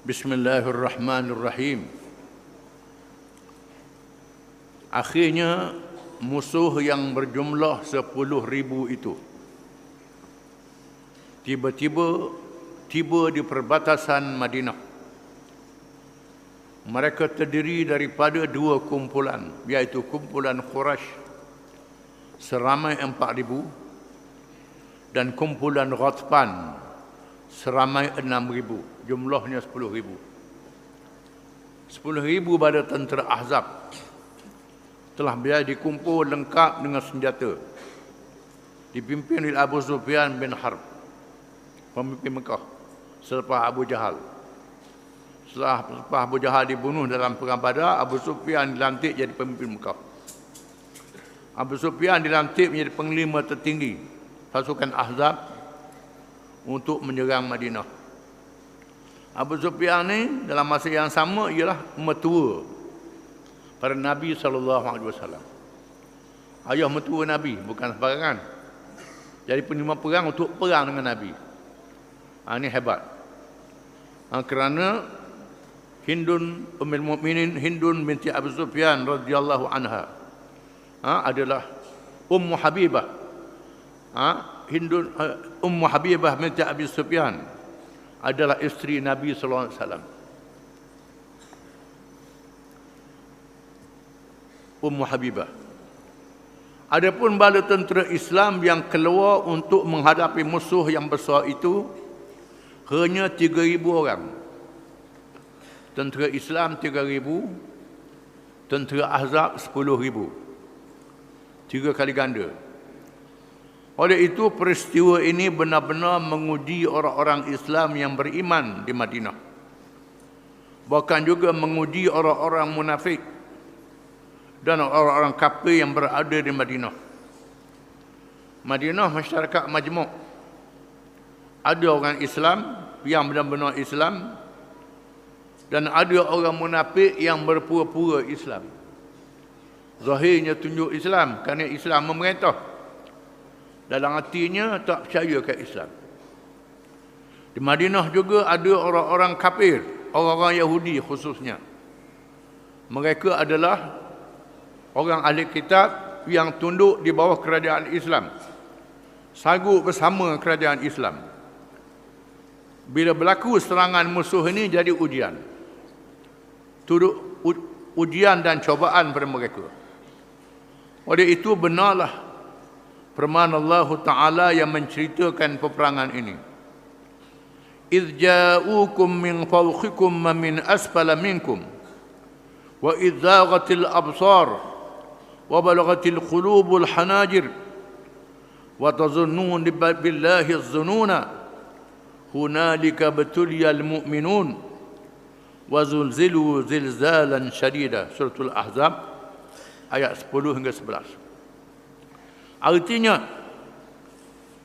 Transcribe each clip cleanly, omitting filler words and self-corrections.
Bismillahirrahmanirrahim. Akhirnya musuh yang berjumlah 10,000 itu tiba-tiba tiba di perbatasan Madinah. Mereka terdiri daripada dua kumpulan, iaitu kumpulan Quraisy seramai 4,000 dan kumpulan Ghatfan seramai 6,000. Jumlahnya 10,000. 10,000 pada tentera Ahzab telah biasa dikumpul lengkap dengan senjata, dipimpin oleh Abu Sufyan bin Harb, pemimpin Mekah selepas Abu Jahal. Setelah Abu Jahal dibunuh dalam perang Badar, Abu Sufyan dilantik jadi pemimpin Mekah. Abu Sufyan dilantik menjadi panglima tertinggi pasukan Ahzab untuk menyerang Madinah. Abu Sufyan ni dalam masa yang sama ialah mertua pada Nabi SAW. Ayah mertua Nabi, bukan sembarangan. Jadi penerima perang untuk perang dengan Nabi. Ini hebat. Kerana Hindun Ummul Mukminin Hindun binti Abu Sufyan radhiyallahu anha adalah Ummu Habibah. Hindun Ummu Habibah binti Abi Sufyan adalah isteri Nabi sallallahu alaihi wasallam. Ummu Habibah. Adapun bala tentera Islam yang keluar untuk menghadapi musuh yang besar itu hanya 3,000 orang. Tentera Islam 3,000, tentera Ahzab 10,000. 3 kali ganda. Oleh itu peristiwa ini benar-benar menguji orang-orang Islam yang beriman di Madinah. Bahkan juga menguji orang-orang munafik dan orang-orang kafir yang berada di Madinah. Madinah masyarakat majmuk. Ada orang Islam yang benar-benar Islam dan ada orang munafik yang berpura-pura Islam. Zahirnya tunjuk Islam kerana Islam memerintah, dalam hatinya tak percaya ke Islam. Di Madinah juga ada orang-orang kafir, orang-orang Yahudi khususnya. Mereka adalah orang ahli kitab yang tunduk di bawah kerajaan Islam, sanggup bersama kerajaan Islam. Bila berlaku serangan musuh ini jadi ujian. Turut ujian dan cobaan pada mereka. Oleh itu benarlah firman Allah Ta'ala yang menceritakan peperangan ini. إِذْ جَاءُوكُمْ مِنْ فَوْقِكُمْ وَمِنْ أَسْفَلَ مِنْكُمْ وَإِذْ زَاغَتِ الْأَبْصَارُ وَبَلَغَتِ الْقُلُوبُ الْحَنَاجِرَ وَتَظُنُّونَ بِاللَّهِ الظُّنُونَ هُنَالِكَ ابْتُلِيَ الْمُؤْمِنُونَ وَزُلْزِلُوا زِلْزَالًا شَدِيدًا. Surah Al-Ahzab ayat 10 hingga 11. Artinya,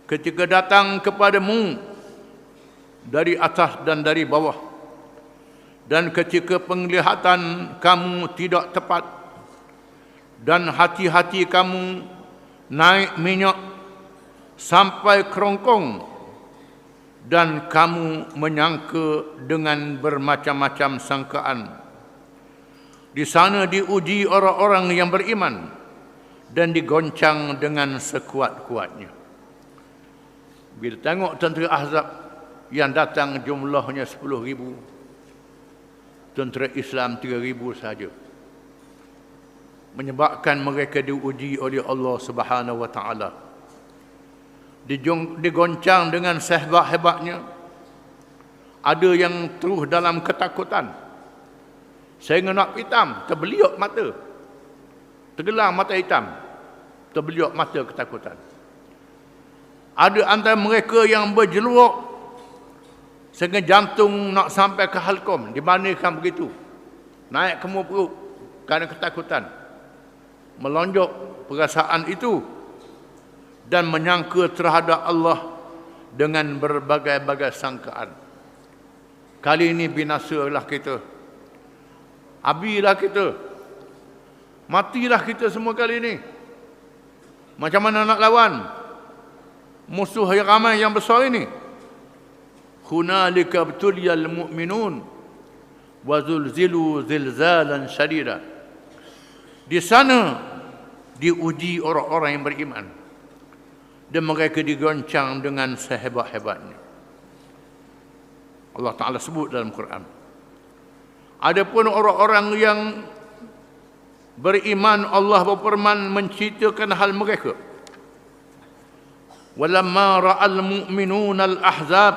ketika datang kepadamu dari atas dan dari bawah, dan ketika penglihatan kamu tidak tepat, dan hati-hati kamu naik minyak sampai kerongkong, dan kamu menyangka dengan bermacam-macam sangkaan. Di sana diuji orang-orang yang beriman dan digoncang dengan sekuat-kuatnya. Bila tengok tentera Ahzab yang datang jumlahnya 10,000, tentera Islam 3,000 saja, menyebabkan mereka diuji oleh Allah Subhanahu wa Ta'ala. Digoncang dengan sehebat-hebatnya. Ada yang terus dalam ketakutan sehingga nak hitam, terbeliak mata, tergelam mata hitam, terbeliak mata ketakutan. Ada antara mereka yang berjeluak sehingga jantung nak sampai ke halkom, dibandingkan begitu, naik ke muka perut kerana ketakutan. Melonjak perasaan itu dan menyangka terhadap Allah dengan berbagai-bagai sangkaan. Kali ini binasalah kita. Habislah kita. Matilah kita semua kali ini. Macam mana nak lawan musuh yang ramai yang besar ini? Hunalika btuliyal mu'minun. wa zulzilu zilzalan syadida. Di sana diuji orang-orang yang beriman dan mereka digoncang dengan sehebat-hebatnya. Allah Ta'ala sebut dalam Quran. Adapun orang-orang yang beriman, Allah berfirman menceritakan hal mereka. Walamma ra'al mu'minuna al-ahzab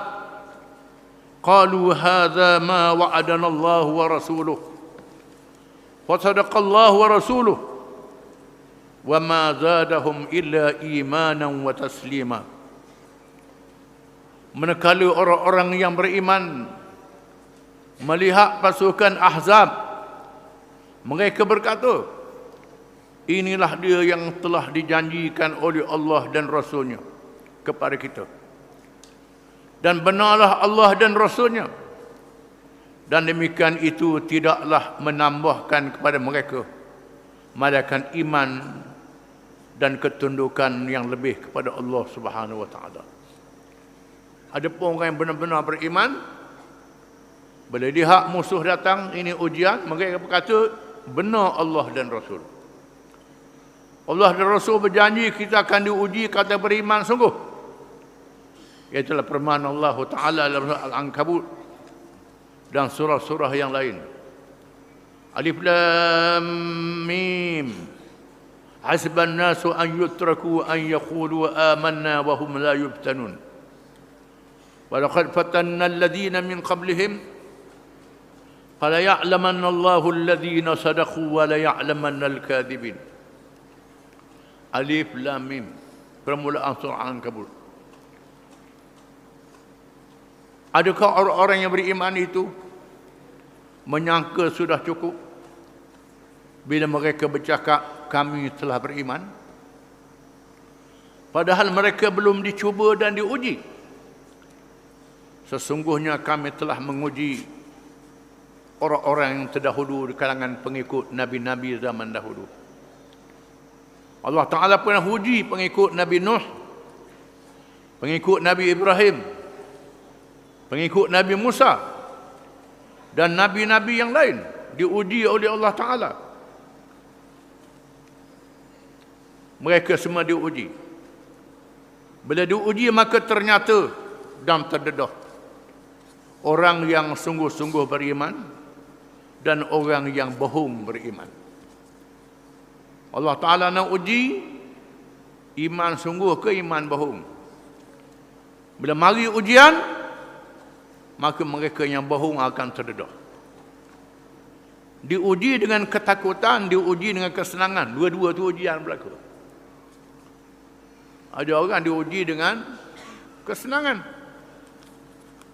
qalu hadza ma wa'adana Allah wa rasuluh wa sadaqa Allah wa rasuluh wa ma zadahum illa imanan wa taslima. Manakala orang-orang yang beriman melihat pasukan Ahzab, mereka berkata, inilah dia yang telah dijanjikan oleh Allah dan Rasulnya kepada kita. Dan benarlah Allah dan Rasulnya. Dan demikian itu tidaklah menambahkan kepada mereka melainkan iman dan ketundukan yang lebih kepada Allah Subhanahu wa taala. Adapun orang yang benar-benar beriman, bila lihat musuh datang, ini ujian, mereka berkata benar Allah dan Rasul. Allah dan Rasul berjanji kita akan diuji kata beriman sungguh. Iaitulah firman Allah Ta'ala dalam surah Al-Ankabut dan surah-surah yang lain. Alif Lam Mim. Hasban nasu an yutraku an yaqulu amanna wa hum la yuftanun. Wa laqad fatanna alladhina min qablihim fala ya'lamanna Allahu alladhina sadaqu wa la ya'lamanna al-kadhibin. Alif Lam Mim. Permulaan surah Al-Ankabut. Adakah orang-orang yang beriman itu menyangka sudah cukup bila mereka bercakap kami telah beriman? Padahal mereka belum dicuba dan diuji. Sesungguhnya kami telah menguji orang-orang yang terdahulu di kalangan pengikut Nabi-Nabi zaman dahulu. Allah Ta'ala pernah uji pengikut Nabi Nuh, pengikut Nabi Ibrahim, pengikut Nabi Musa dan Nabi-Nabi yang lain diuji oleh Allah Ta'ala. Mereka semua diuji. Bila diuji maka ternyata dan terdedah orang yang sungguh-sungguh beriman dan orang yang bohong beriman. Allah Ta'ala nak uji iman sungguh ke iman bohong. Bila mari ujian, maka mereka yang bohong akan terdedah. Diuji dengan ketakutan, diuji dengan kesenangan. Dua-dua tu ujian berlaku. Ada orang diuji dengan kesenangan.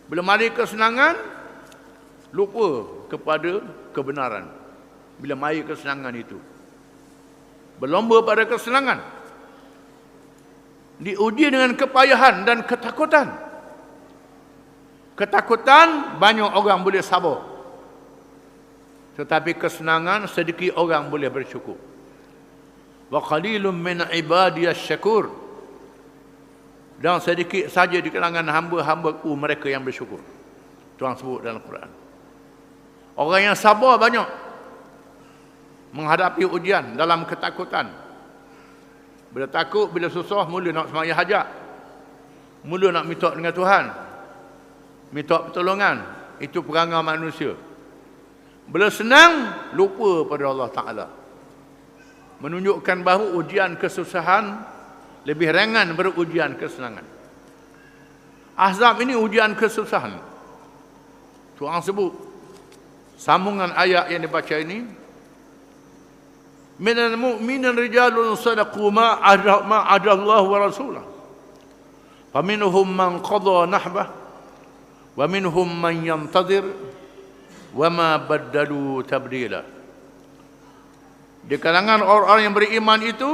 Bila mari kesenangan, lupa kepada kebenaran. Bila mari kesenangan itu, berlomba pada kesenangan. Diuji dengan kepayahan dan ketakutan. Ketakutan banyak orang boleh sabar. Tetapi kesenangan sedikit orang boleh bersyukur. Wa qalilun min ibadiyas syakur. Dan sedikit saja di kalangan hamba-hambaku mereka yang bersyukur. Tuhan sebut dalam Quran. Orang yang sabar banyak menghadapi ujian dalam ketakutan. Bila takut, bila susah, mula nak sembahyang hajat. Mula nak minta dengan Tuhan. Minta pertolongan. Itu perangai manusia. Bila senang, lupa pada Allah Ta'ala. Menunjukkan bahawa ujian kesusahan lebih ringan daripada ujian kesenangan. Ahzab ini ujian kesusahan. Tuhan sebut sambungan ayat yang dibaca ini, minal mu'minin rijalun sadaqu ma adallahu wa rasulah faminhum man qada nahbah wa minhum man yantazir wa ma baddalu tabdila. Di kalangan orang-orang yang beriman itu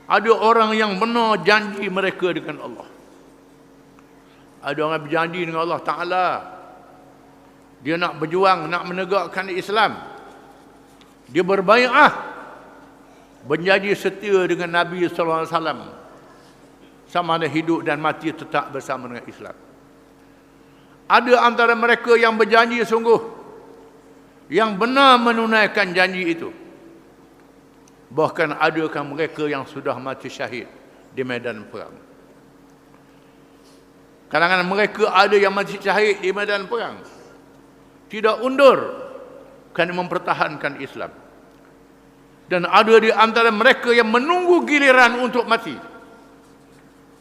ada orang yang benar janji mereka dengan Allah. Ada orang berjanji dengan Allah Ta'ala. Dia nak berjuang, nak menegakkan Islam. Dia berbai'ah, berjanji setia dengan Nabi SAW. Sama ada hidup dan mati tetap bersama dengan Islam. Ada antara mereka yang berjanji sungguh, yang benar menunaikan janji itu. Bahkan adakah mereka yang sudah mati syahid di medan perang. Kalangan mereka ada yang mati syahid di medan perang, tidak undur kerana mempertahankan Islam. Dan ada di antara mereka yang menunggu giliran untuk mati.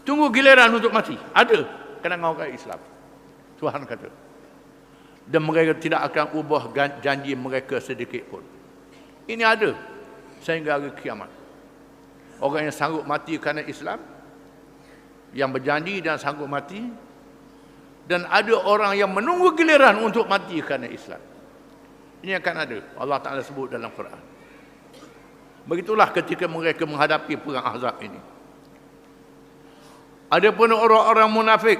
Tunggu giliran untuk mati. Ada kerana orang Islam. Tuhan kata. Dan mereka tidak akan ubah janji mereka sedikit pun. Ini ada sehingga hari kiamat. Orang yang sanggup mati kerana Islam, yang berjanji dan sanggup mati, dan ada orang yang menunggu giliran untuk mati kerana Islam. Ini akan ada. Allah Ta'ala sebut dalam Quran. Begitulah ketika mereka menghadapi perang Ahzab ini. Adapun orang-orang munafik,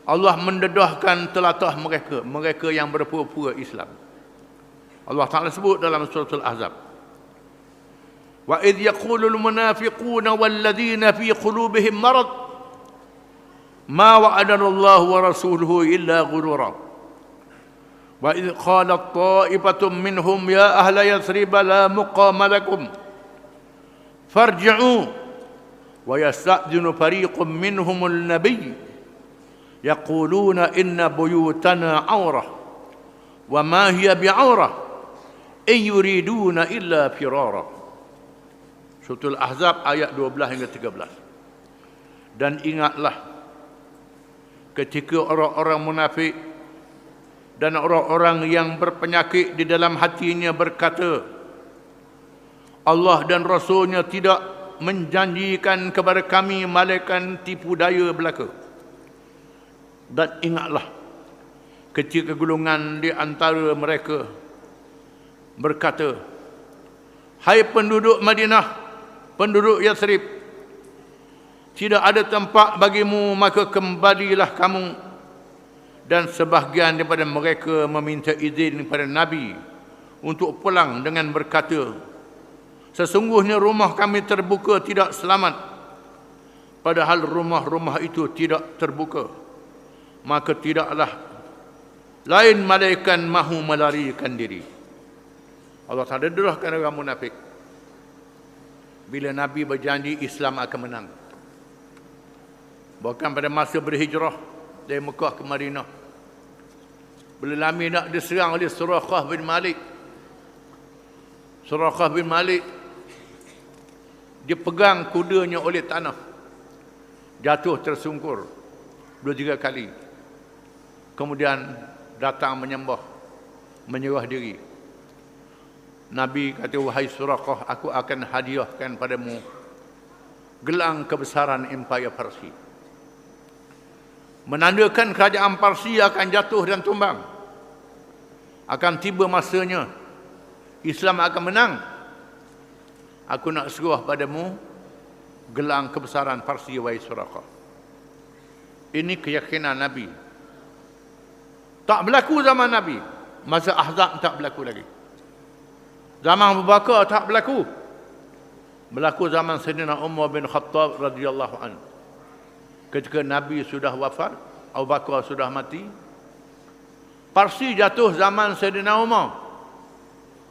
Allah mendedahkan telatah mereka, mereka yang berpura-pura Islam. Allah Ta'ala sebut dalam surah Al-Ahzab. Wa idh yaqulul munafiquna walladzina fi qulubihim marad ma wa'adana Allah wa rasuluhu illa ghurura. Wa idh qalat ta'ifatun minhum ya ahla Yathrib la muqama lakum farji'u wa yasta'dhinu fariqun minhumul nabiy yaquluna inna buyutana 'aurah wa ma hiya bi'aurah in yuriduna illa firara. Surah Al-Ahzab ayat 12 hingga 13. Dan ingatlah ketika orang-orang munafik dan orang-orang yang berpenyakit di dalam hatinya berkata, Allah dan Rasulnya tidak menjanjikan kepada kami malaikat tipu daya belaka. Dan ingatlah ketika golongan di antara mereka berkata, hai penduduk Madinah, penduduk Yathrib, tidak ada tempat bagimu, maka kembalilah kamu. Dan sebahagian daripada mereka meminta izin kepada Nabi untuk pulang dengan berkata, sesungguhnya rumah kami terbuka tidak selamat. Padahal rumah-rumah itu tidak terbuka. Maka tidaklah lain malaikat mahu melarikan diri. Allah Ta'ala derahkan orang munafik. Bila Nabi berjanji Islam akan menang. Bahkan pada masa berhijrah dari Mekah ke Madinah, bila Nabi nak diserang oleh Suraqah bin Malik. Suraqah bin Malik dipegang kudanya oleh tanah, jatuh tersungkur 2-3 kali. Kemudian datang menyembah, menyerah diri. Nabi kata, wahai Suraqah, aku akan hadiahkan padamu gelang kebesaran Empire Parsi. Menandakan kerajaan Parsi akan jatuh dan tumbang. Akan tiba masanya Islam akan menang. Aku nak seruah padamu gelang kebesaran Parsi, wahai Suraqah. Ini keyakinan Nabi. Tak berlaku zaman Nabi. Masa Ahzab tak berlaku lagi. Zaman Abu Bakar tak berlaku. Berlaku zaman Sayyidina Umar bin Khattab radhiyallahu anhu. Ketika Nabi sudah wafat, Abu Bakar sudah mati, Parsi jatuh zaman Sayyidina Umar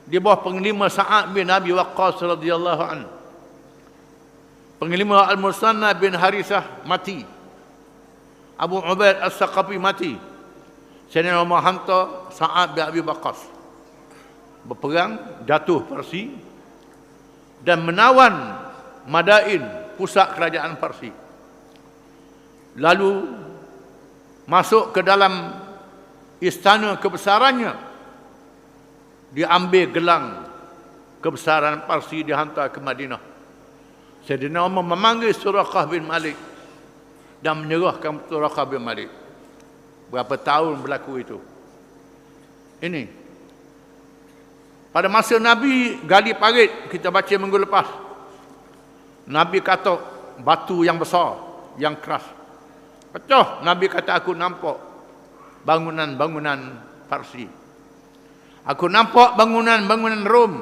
di bawah penglima Sa'ad bin Abi Waqqas radhiyallahu anhu. Penglima Al-Musanna bin Harisah mati. Abu Ubaid As-Saqafi mati. Sayyidina Umar hantar Sa'ad bin Abi Waqqas berperang, jatuh Parsi dan menawan Madain, pusat kerajaan Parsi. Lalu masuk ke dalam istana kebesarannya, diambil gelang kebesaran Parsi, dihantar ke Madinah. Sayyidina Umar memanggil Suraqah bin Malik dan menyerahkan Suraqah bin Malik. Berapa tahun berlaku itu? Ini pada masa Nabi gali parit, kita baca minggu lepas, Nabi kata batu yang besar, yang keras pecah. Nabi kata, aku nampak bangunan-bangunan Parsi, aku nampak bangunan-bangunan Rom,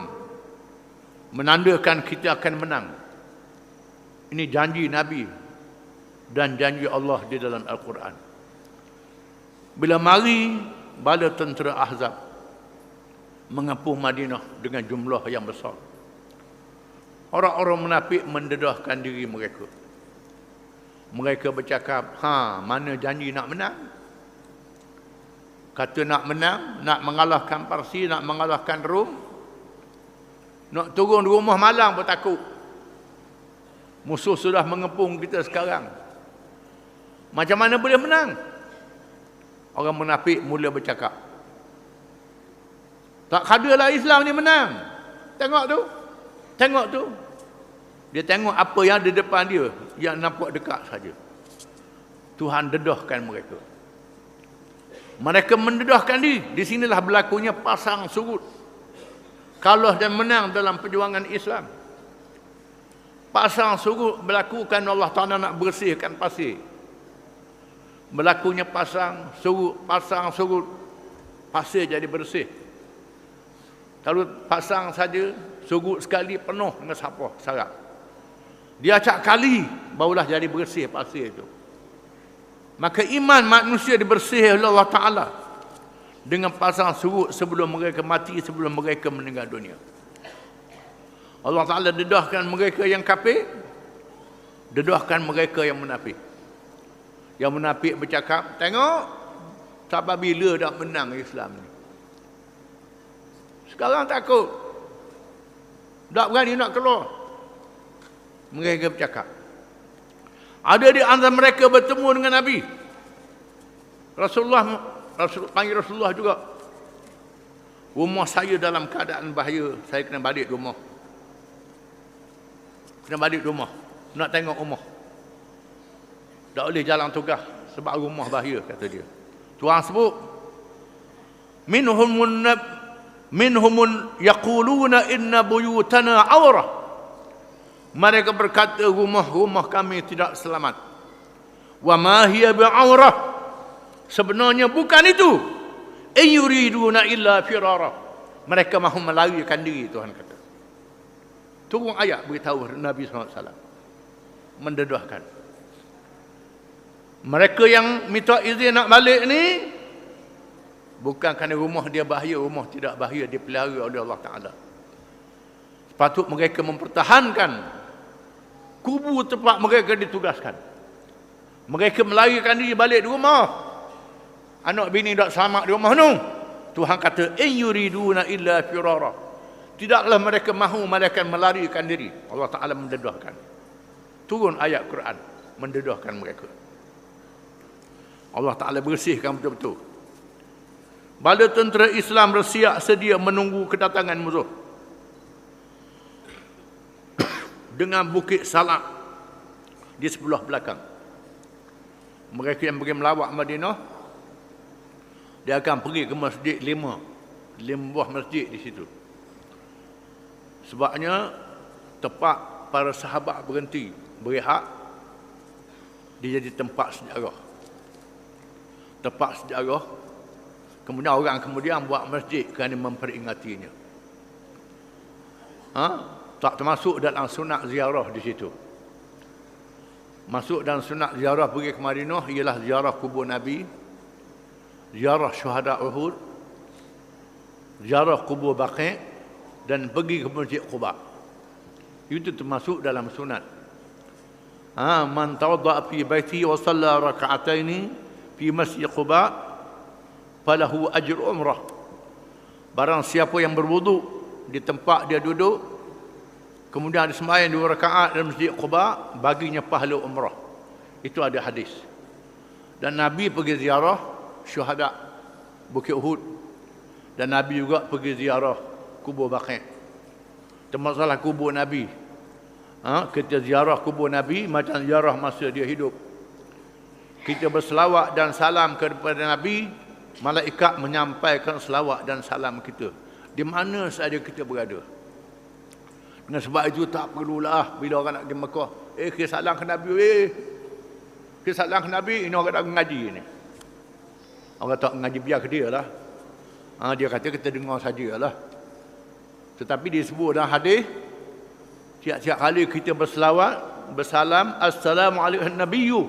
menandakan kita akan menang. Ini janji Nabi dan janji Allah di dalam Al-Quran. Bila mari bala tentera Ahzab mengepung Madinah dengan jumlah yang besar, orang-orang munafik mendedahkan diri mereka. Mereka bercakap, mana janji nak menang? Kata nak menang, nak mengalahkan Parsi, nak mengalahkan Rom, nak turun rumah malang pun takut. Musuh sudah mengepung kita sekarang. Macam mana boleh menang? Orang munafik mula bercakap, tak kadalah Islam ni menang. Tengok tu. Tengok tu. Dia tengok apa yang ada depan dia, yang nampak dekat saja. Tuhan dedahkan mereka. Mereka mendedahkan diri. Di sinilah berlakunya pasang surut. Kalah dan menang dalam perjuangan Islam. Pasang surut berlakukan Allah Ta'ala nak bersihkan pasir. Berlakunya pasang surut, pasir jadi bersih. Kalau pasang saja, surut sekali penuh dengan sampah, sarap. Dia acak kali, barulah jadi bersih pasir itu. Maka iman manusia dibersih oleh Allah Ta'ala dengan pasang surut sebelum mereka mati, sebelum mereka meninggal dunia. Allah Ta'ala dedahkan mereka yang kafir, dedahkan mereka yang munafik. Yang munafik bercakap, tengok, sampai bila dah menang Islam ni. Sekarang takut. Tak berani nak keluar. Mereka bercakap. Ada di antara mereka bertemu dengan Nabi. Rasul panggil Rasulullah juga. Rumah saya dalam keadaan bahaya. Saya kena balik rumah. Nak tengok rumah. Tak boleh jalan tugas sebab rumah bahaya, kata dia. Tuhan sebut, minhumun yaquluna inna buyutana awrah. Mereka berkata rumah-rumah kami tidak selamat. Wa ma hiya bi'awrah. Sebenarnya bukan itu. In yuriduna illa firara. Mereka mahu melarikan diri, Tuhan kata. Turun ayat beritahu Nabi SAW. Mendedahkan. Mereka yang minta izin nak balik ni, bukan kerana rumah dia bahaya, rumah tidak bahaya, dipelihara oleh Allah Ta'ala. Sepatut mereka mempertahankan kubu tempat mereka ditugaskan. Mereka melarikan diri balik di rumah. Anak bini tak selamat di rumah tu. Tuhan kata, in yuriduna illa firara. Tidaklah mereka mahu malaikat melarikan diri. Allah Ta'ala mendedahkan. Turun ayat Quran, mendedahkan mereka. Allah Ta'ala bersihkan betul-betul. Bala tentera Islam bersiap sedia menunggu kedatangan musuh. Dengan bukit Salak di sebelah belakang. Mereka yang pergi melawat Madinah, dia akan pergi ke masjid 5 buah masjid di situ. Sebabnya tempat para sahabat berhenti berehat, dia jadi tempat sejarah. Tempat sejarah. Kemudian orang kemudian buat masjid kerana memperingatinya. Tak termasuk dalam sunat ziarah di situ. Masuk dalam sunat ziarah pergi ke Madinah ialah ziarah kubur Nabi, ziarah syuhada Uhud, ziarah kubur Baqi' dan pergi ke Masjid Quba. Itu termasuk dalam sunat. Man tawadda'a fi baiti wa shalla raka'ataini fi Masjid Quba falahu ajr umrah. Barang siapa yang berwuduk di tempat dia duduk, kemudian ada sembahyang 2 rakaat dalam Masjid Quba, baginya pahala umrah. Itu ada hadis. Dan Nabi pergi ziarah syuhada Bukit Uhud, dan Nabi juga pergi ziarah kubur Baqi'. Termasuklah kubur Nabi. Kita ziarah kubur Nabi macam ziarah masa dia hidup. Kita berselawat dan salam kepada Nabi, malaikat menyampaikan selawat dan salam kita di mana saja kita berada. Dengan sebab itu tak perlulah bila orang nak pergi Mekah, kita salam ke Nabi, kita salam ke Nabi, ini orang tak mengaji ni. Orang tak mengaji, biar ke dia lah. Dia kata kita dengar sajalah. Tetapi disebut dalam hadis, tiap-tiap kali kita berselawat, bersalam, assalamualaikum nabiyyu,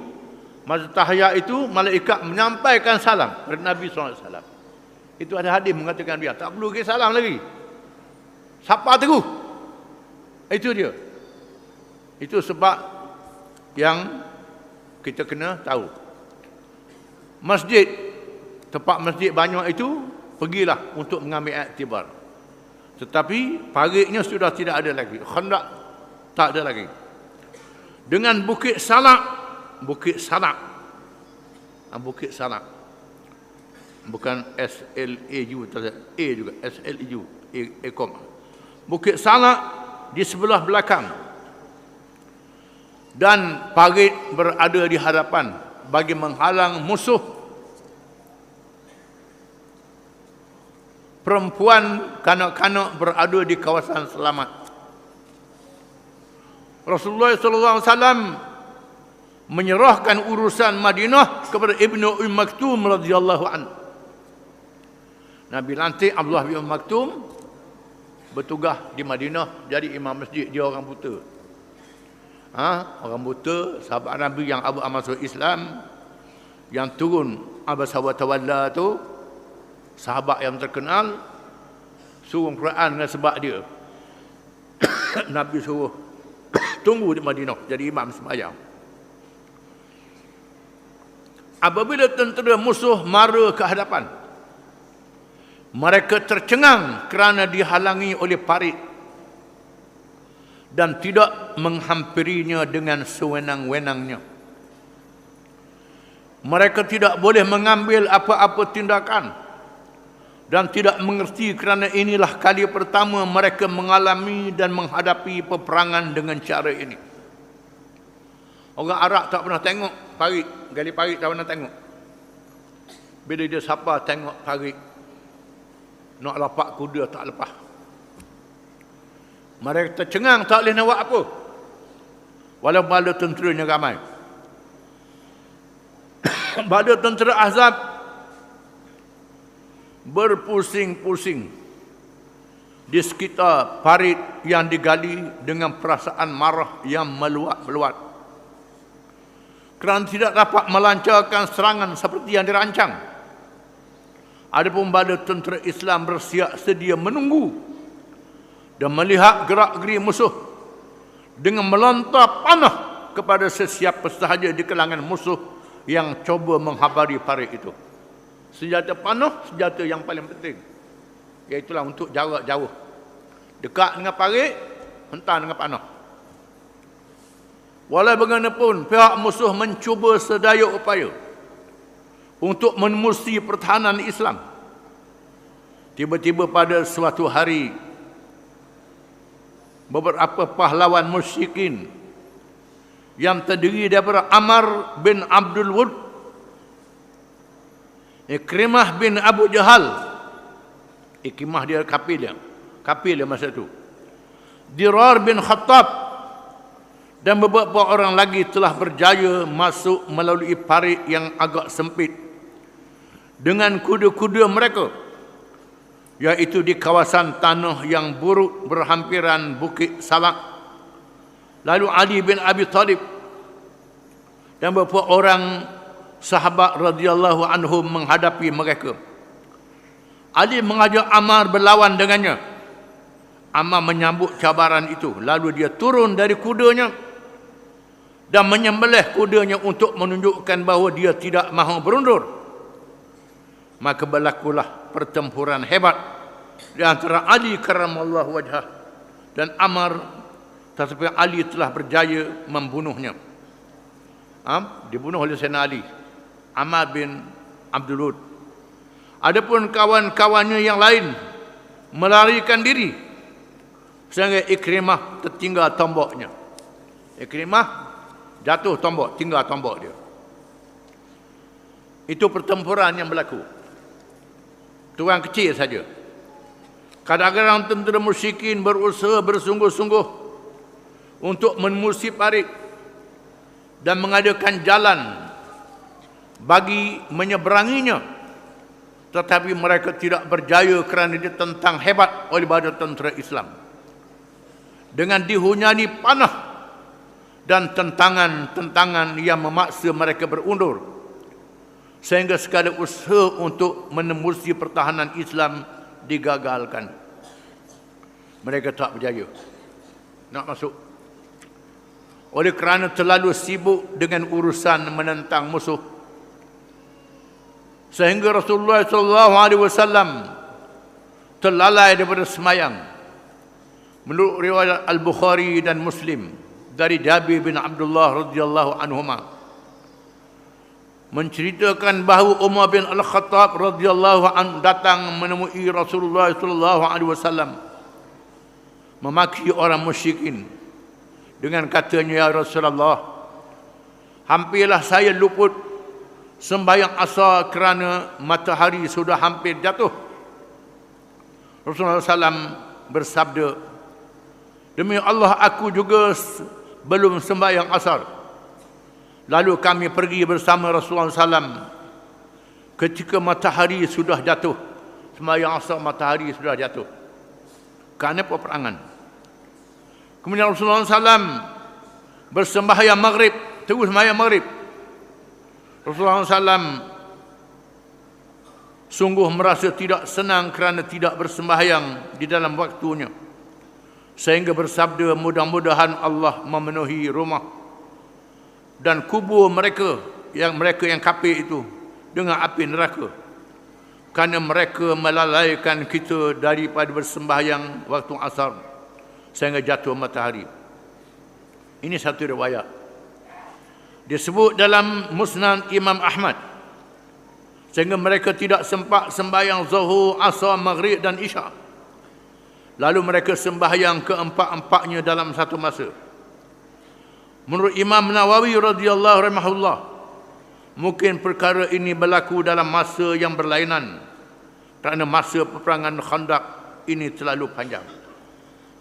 Masa tahiyat itu, malaikat menyampaikan salam kepada Nabi SAW. Itu ada hadis mengatakan dia, tak perlu ke salam lagi. Sapa terus. Itu dia. Itu sebab yang kita kena tahu. Masjid, tempat masjid banyak itu, pergilah untuk mengambil iktibar. Tetapi paritnya sudah tidak ada lagi. Khandak tak ada lagi. Dengan Bukit Salak, Bukit Salak, bukan SLAU, A juga, SLAU, Ekom. Bukit Salak di sebelah belakang, dan parit berada di hadapan bagi menghalang musuh. Perempuan, kanak-kanak berada di kawasan selamat. Rasulullah SAW menyerahkan urusan Madinah kepada Ibnu Maktum radhiyallahu anhu. Nabi lantik Abdullah bin Maktum bertugas di Madinah jadi imam masjid. Dia orang buta. Orang buta, sahabat Nabi yang Abu masuk Islam, yang turun Abasa wa Tawalla tu, sahabat yang terkenal, suruh Quran dengan sebab dia. Nabi suruh tunggu di Madinah jadi imam sembahyang. Apabila tentera musuh mara ke hadapan, mereka tercengang kerana dihalangi oleh parit dan tidak menghampirinya dengan sewenang-wenangnya. Mereka tidak boleh mengambil apa-apa tindakan dan tidak mengerti kerana inilah kali pertama mereka mengalami dan menghadapi peperangan dengan cara ini. Orang Arab tak pernah tengok parit, gali parit tak pernah tengok. Bila dia sapa tengok parit, nak lapak kuda tak lepas. Mereka tercengang, tak boleh nak buat apa. Walaupun ada tenteranya ramai. Pada tentera Ahzab berpusing-pusing di sekitar parit yang digali dengan perasaan marah yang meluat-meluat kerana tidak dapat melancarkan serangan seperti yang dirancang. Adapun pada tentera Islam bersiap sedia menunggu dan melihat gerak-geri musuh dengan melontar panah kepada sesiapa sahaja di kalangan musuh yang cuba menghabari parit itu. Senjata panah, senjata yang paling penting, iaitulah untuk jarak jauh. Dekat dengan parit, hentam dengan panah. Walau bagaimanapun, pihak musuh mencuba sedaya upaya untuk menemusi pertahanan Islam. Tiba-tiba pada suatu hari, beberapa pahlawan musyrikin yang terdiri daripada Amr bin Abdul Wud, Ikrimah bin Abu Jahal, Ikrimah dia kafir dia masa itu, Dirar bin Khattab, dan beberapa orang lagi telah berjaya masuk melalui parit yang agak sempit dengan kuda-kuda mereka, iaitu di kawasan tanah yang buruk berhampiran Bukit Salak. Lalu Ali bin Abi Talib dan beberapa orang sahabat radhiyallahu anhum menghadapi mereka. Ali mengajak Ammar berlawan dengannya. Ammar menyambut cabaran itu. Lalu dia turun dari kudanya dan menyembelih kudanya untuk menunjukkan bahawa dia tidak mahu berundur. Maka berlakulah pertempuran hebat di antara Ali karramallahu wajhah dan Ammar, tetapi Ali telah berjaya membunuhnya. Dibunuh oleh Sayyidina Ali, Ammar bin Abdul Wud. Adapun kawan-kawannya yang lain melarikan diri sehingga Ikrimah tertinggal tombaknya. Ikrimah jatuh tombak, tinggal tombak dia. Itu pertempuran yang berlaku. Itu orang kecil saja. Kadang-kadang tentera musyrikin berusaha bersungguh-sungguh untuk menemusi parit dan mengadakan jalan bagi menyeberanginya, tetapi mereka tidak berjaya kerana ditentang hebat oleh badan tentera Islam. Dengan dihunyani panah dan tentangan-tentangan yang memaksa mereka berundur, sehingga segala usaha untuk menembusi pertahanan Islam digagalkan. Mereka tak berjaya nak masuk, oleh kerana terlalu sibuk dengan urusan menentang musuh, sehingga Rasulullah SAW terlalai daripada semayang. Menurut riwayat Al-Bukhari dan Muslim dari Jabir bin Abdullah radhiyallahu anhuma, menceritakan bahawa Umar bin Al-Khattab radhiyallahu anhu datang menemui Rasulullah SAW, memaki orang musyrikin dengan katanya, "Ya Rasulullah, hampirlah saya luput sembahyang asar kerana matahari sudah hampir jatuh." Rasulullah SAW bersabda, "Demi Allah, aku juga belum sembahyang asar." Lalu kami pergi bersama Rasulullah SAW. Ketika matahari sudah jatuh, sembahyang asar matahari sudah jatuh kerana peperangan. Kemudian Rasulullah SAW bersembahyang maghrib, terus sembahyang maghrib. Rasulullah SAW sungguh merasa tidak senang kerana tidak bersembahyang di dalam waktunya, sehingga bersabda, "Mudah-mudahan Allah memenuhi rumah dan kubur mereka yang kafir itu dengan api neraka, kerana mereka melalaikan kita daripada bersembahyang waktu asar sehingga jatuh matahari." Ini satu riwayat. Disebut dalam Musnad Imam Ahmad, sehingga mereka tidak sempat sembahyang zuhur, asar, maghrib dan isyak. Lalu mereka sembahyang keempat-empatnya dalam satu masa. Menurut Imam Nawawi radhiyallahu rahimahullah, mungkin perkara ini berlaku dalam masa yang berlainan, kerana masa peperangan Khandaq ini terlalu panjang,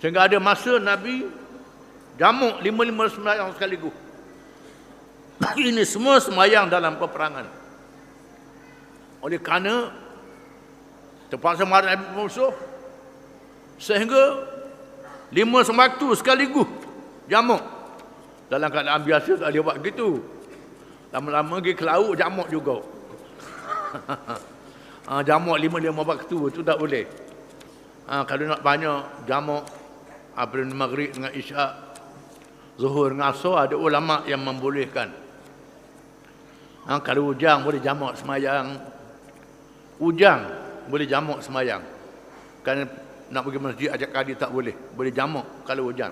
sehingga ada masa Nabi jamuk 5 sembahyang sekaligus. Ini semua sembahyang dalam peperangan. Oleh kerana terpaksa menghadapi musuh, sehingga 5 sewaktu sekaligus jamuk. Dalam keadaan biasa tak boleh buat gitu. Lama-lama pergi ke laut jamuk juga. Jamuk 5 waktu tu tak boleh. Kalau nak banyak jamuk apabila maghrib dengan isyak, zuhur dengan asar, ada ulama yang membolehkan. Kalau hujang boleh jamuk semayang. Hujang boleh jamuk semayang. Kerana nak pergi masjid ajak kadi tak boleh. Boleh jamuk kalau hujang.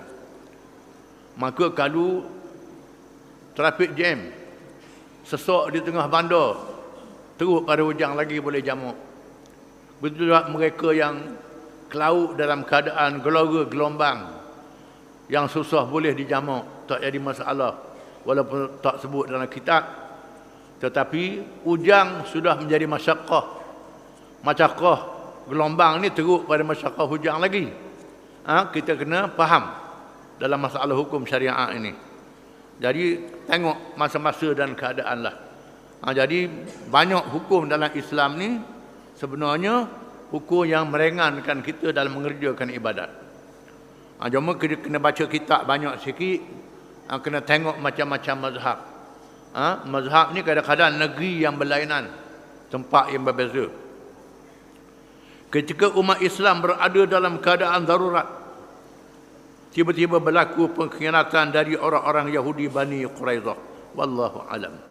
Maka kalau trafik jam, sesak di tengah bandar, teruk pada hujang lagi boleh jamuk. Betul juga mereka yang ke laut dalam keadaan gelora gelombang yang susah boleh dijamuk, tak jadi masalah walaupun tak sebut dalam kitab. Tetapi hujang sudah menjadi masyaqqah. Masyaqqah gelombang ni teruk pada masyaqqah hujang lagi. Kita kena faham dalam masalah hukum syariah ini. Jadi tengok masa-masa dan keadaan lah. Jadi banyak hukum dalam Islam ni sebenarnya hukum yang meringankan kita dalam mengerjakan ibadat. Cuma kita kena baca kitab banyak sikit, kena tengok macam-macam mazhab. Mazhab ni kadang-kadang negeri yang berlainan, tempat yang berbeza. Ketika umat Islam berada dalam keadaan darurat, tiba-tiba berlaku pengkhianatan dari orang-orang Yahudi Bani Quraidah. Wallahu alam.